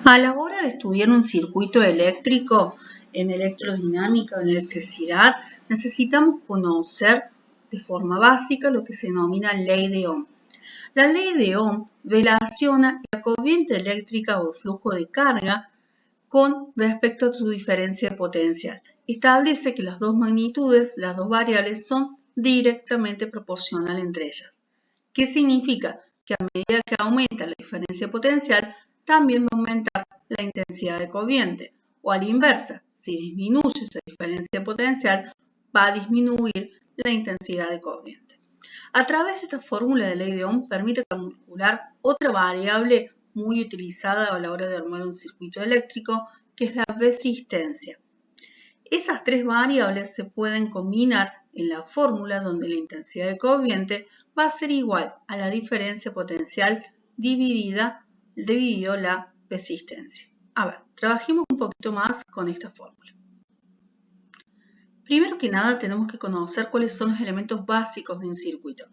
A la hora de estudiar un circuito eléctrico en electrodinámica o en electricidad, necesitamos conocer de forma básica lo que se denomina ley de Ohm. La ley de Ohm relaciona la corriente eléctrica o el flujo de carga con respecto a su diferencia potencial. Establece que las dos magnitudes, las dos variables, son directamente proporcionales entre ellas. ¿Qué significa? Que a medida que aumenta la diferencia potencial, también va a aumentar la intensidad de corriente. O a la inversa, si disminuye esa diferencia potencial, va a disminuir la intensidad de corriente. A través de esta fórmula de ley de Ohm permite calcular otra variable muy utilizada a la hora de armar un circuito eléctrico, que es la resistencia. Esas tres variables se pueden combinar en la fórmula donde la intensidad de corriente va a ser igual a la diferencia potencial dividido la resistencia. A ver, trabajemos un poquito más con esta fórmula. Primero que nada tenemos que conocer cuáles son los elementos básicos de un circuito.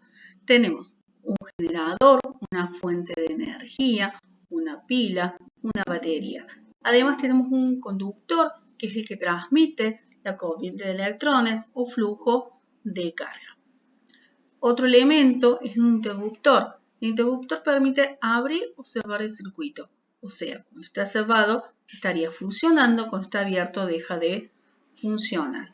Tenemos un generador, una fuente de energía, una pila, una batería. Además tenemos un conductor, que es el que transmite la corriente de electrones o flujo de carga. Otro elemento es un interruptor. El interruptor permite abrir o cerrar el circuito. O sea, cuando está cerrado estaría funcionando, cuando está abierto deja de funcionar.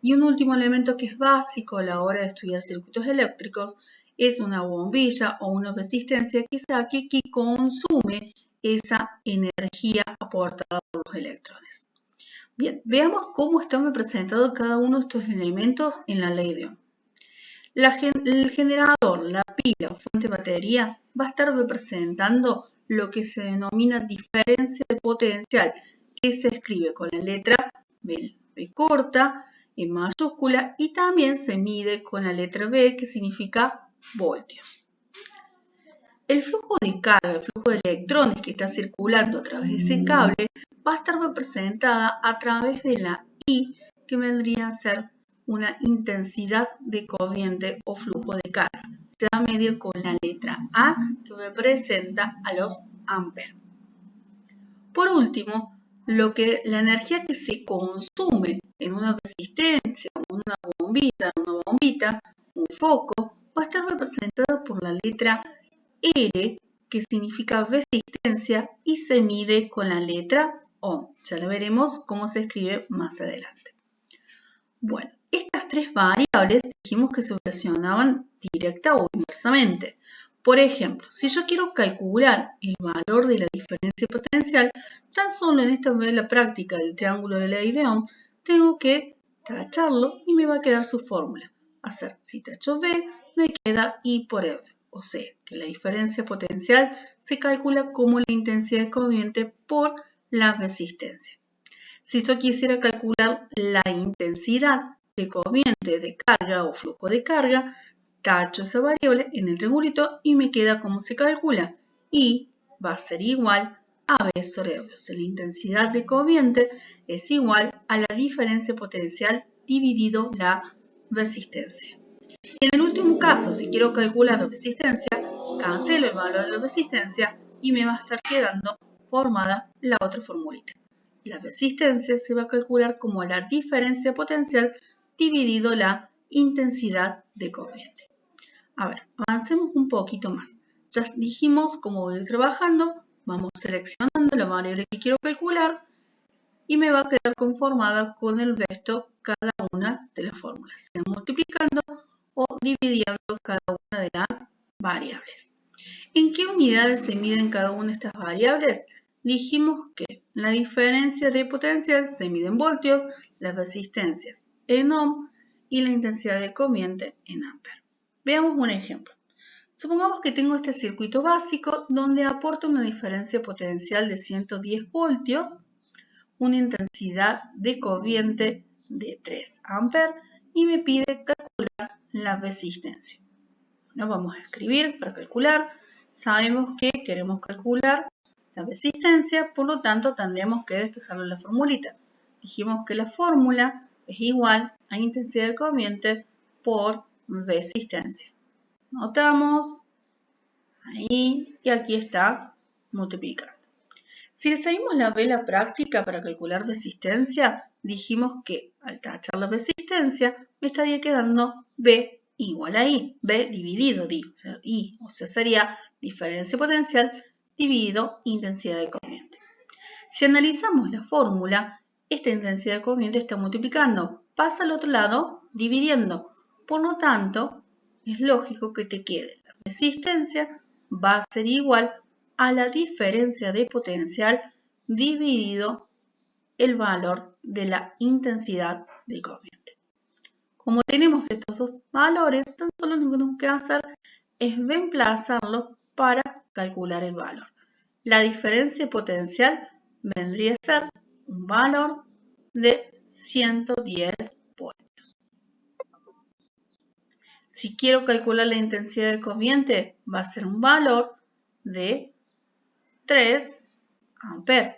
Y un último elemento que es básico a la hora de estudiar circuitos eléctricos es una bombilla o una resistencia, que es aquella que consume esa energía aportada por los electrones. Bien, veamos cómo están representados cada uno de estos elementos en la ley de Ohm. El generador, la pila o fuente de batería va a estar representando lo que se denomina diferencia de potencial, que se escribe con la letra B corta, en mayúscula, y también se mide con la letra B, que significa voltios. El flujo de carga, el flujo de electrones que está circulando a través de ese cable, va a estar representada a través de la I, que vendría a ser una intensidad de corriente o flujo de carga. Se va a medir con la letra A, que representa a los amperes. Por último, la energía que se consume en una resistencia, una bombita, un foco, va a estar representada por la letra R, que significa resistencia, y se mide con la letra Ohm. Ya lo veremos cómo se escribe más adelante. Bueno, estas tres variables dijimos que se relacionaban directa o inversamente. Por ejemplo, si yo quiero calcular el valor de la diferencia potencial, tan solo en esta regla práctica del triángulo de ley de Ohm, tengo que tacharlo y me va a quedar su fórmula. Si tacho B, me queda I por R. O sea, que la diferencia potencial se calcula como la intensidad de corriente por la resistencia. Si yo quisiera calcular la intensidad de corriente de carga o flujo de carga, tacho esa variable en el triangulito y me queda como se calcula. Y va a ser igual a B sobre R. O sea, la intensidad de corriente es igual a la diferencia potencial dividido la resistencia. Y en el último caso, si quiero calcular la resistencia, cancelo el valor de la resistencia y me va a estar quedando formada la otra formulita. La resistencia se va a calcular como la diferencia potencial dividido la intensidad de corriente. A ver, avancemos un poquito más. Ya dijimos cómo voy a ir trabajando. Vamos seleccionando la variable que quiero calcular y me va a quedar conformada con el resto cada una de las fórmulas, sea multiplicando o dividiendo cada una de las variables. ¿En qué unidades se miden cada una de estas variables? Dijimos que la diferencia de potencial se mide en voltios, las resistencias en ohm y la intensidad de corriente en amperes. Veamos un ejemplo. Supongamos que tengo este circuito básico donde aporta una diferencia potencial de 110 voltios, una intensidad de corriente de 3 amperes y me pide calcular la resistencia. Bueno, vamos a escribir para calcular. Sabemos que queremos calcular la resistencia, por lo tanto tendremos que despejarlo en la formulita. Dijimos que la fórmula es igual a intensidad de corriente por resistencia. Notamos ahí y aquí está multiplicando. Si le seguimos la vela práctica para calcular resistencia, dijimos que al tachar la resistencia me estaría quedando B igual a I, B dividido I, o sea, sería diferencia potencial dividido intensidad de corriente. Si analizamos la fórmula, esta intensidad de corriente está multiplicando, pasa al otro lado dividiendo. Por lo tanto, es lógico que te quede la resistencia va a ser igual a la diferencia de potencial dividido el valor de la intensidad de corriente. Como tenemos estos dos valores, tan solo lo que tenemos que hacer es reemplazarlos para calcular el valor. La diferencia potencial vendría a ser un valor de 110 voltios. Si quiero calcular la intensidad de corriente, va a ser un valor de 3 amperes.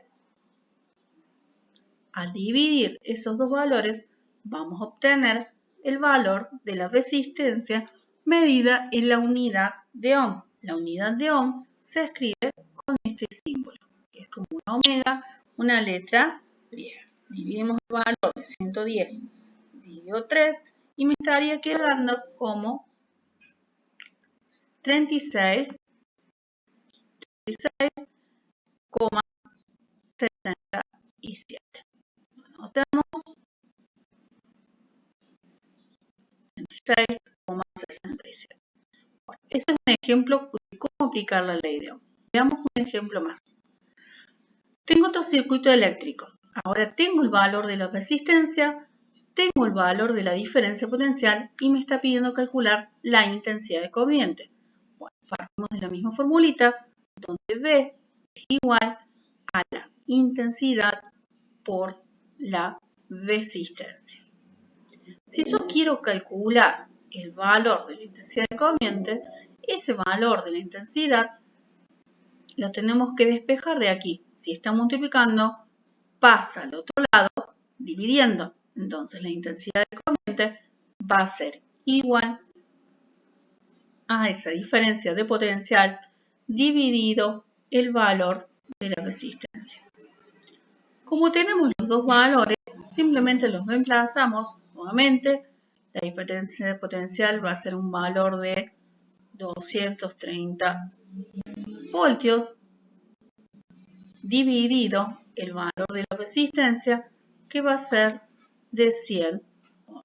Al dividir esos dos valores, vamos a obtener el valor de la resistencia medida en la unidad de ohm. La unidad de ohm se escribe con este símbolo, que es como una omega, una letra griega. Dividimos el valor de 110 dividido 3 y me estaría quedando como 36,67. Anotamos 36,67. Bueno, este es un ejemplo de cómo aplicar la ley de Ohm. Veamos un ejemplo más. Tengo otro circuito eléctrico. Ahora tengo el valor de la resistencia, tengo el valor de la diferencia potencial y me está pidiendo calcular la intensidad de corriente. Bueno, partimos de la misma formulita, donde V es igual a la intensidad por la resistencia. Si yo quiero calcular el valor de la intensidad de corriente, ese valor de la intensidad lo tenemos que despejar de aquí. Si está multiplicando, pasa al otro lado dividiendo. Entonces la intensidad de corriente va a ser igual a esa diferencia de potencial dividido el valor de la resistencia. Como tenemos los dos valores, simplemente los reemplazamos nuevamente. La diferencia de potencial va a ser un valor de 230 voltios dividido el valor de la resistencia, que va a ser de 100 ohm.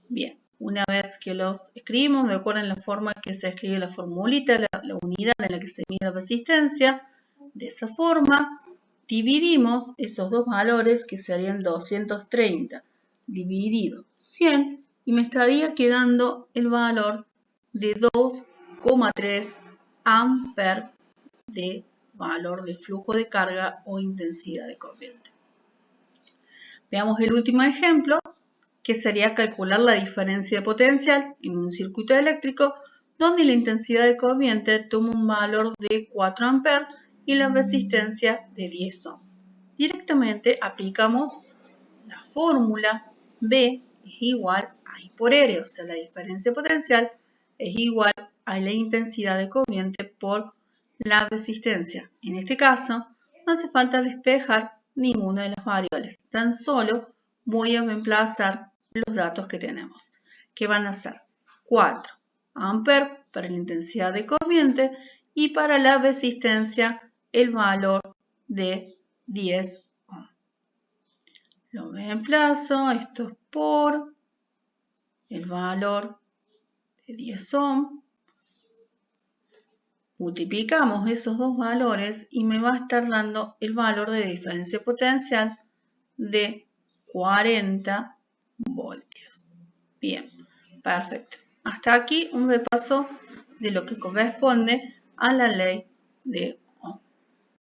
Bien, una vez que los escribimos, recuerden la forma que se escribe la formulita, la unidad en la que se mide la resistencia. De esa forma, dividimos esos dos valores, que serían 230 dividido 100, y me estaría quedando el valor de 2,3 amperes de valor de flujo de carga o intensidad de corriente. Veamos el último ejemplo, que sería calcular la diferencia de potencial en un circuito eléctrico donde la intensidad de corriente toma un valor de 4 amperes y la resistencia de 10 ohm. Directamente aplicamos la fórmula B es igual a I por R, o sea, la diferencia potencial es igual a la intensidad de corriente por la resistencia. En este caso, no hace falta despejar ninguna de las variables, tan solo voy a reemplazar los datos que tenemos, que van a ser 4 amperes para la intensidad de corriente y para la resistencia el valor de 10 ohm. Lo reemplazo, esto es por el valor de 10 ohm. Multiplicamos esos dos valores y me va a estar dando el valor de diferencia potencial de 40 voltios. Bien, perfecto. Hasta aquí un repaso de lo que corresponde a la ley de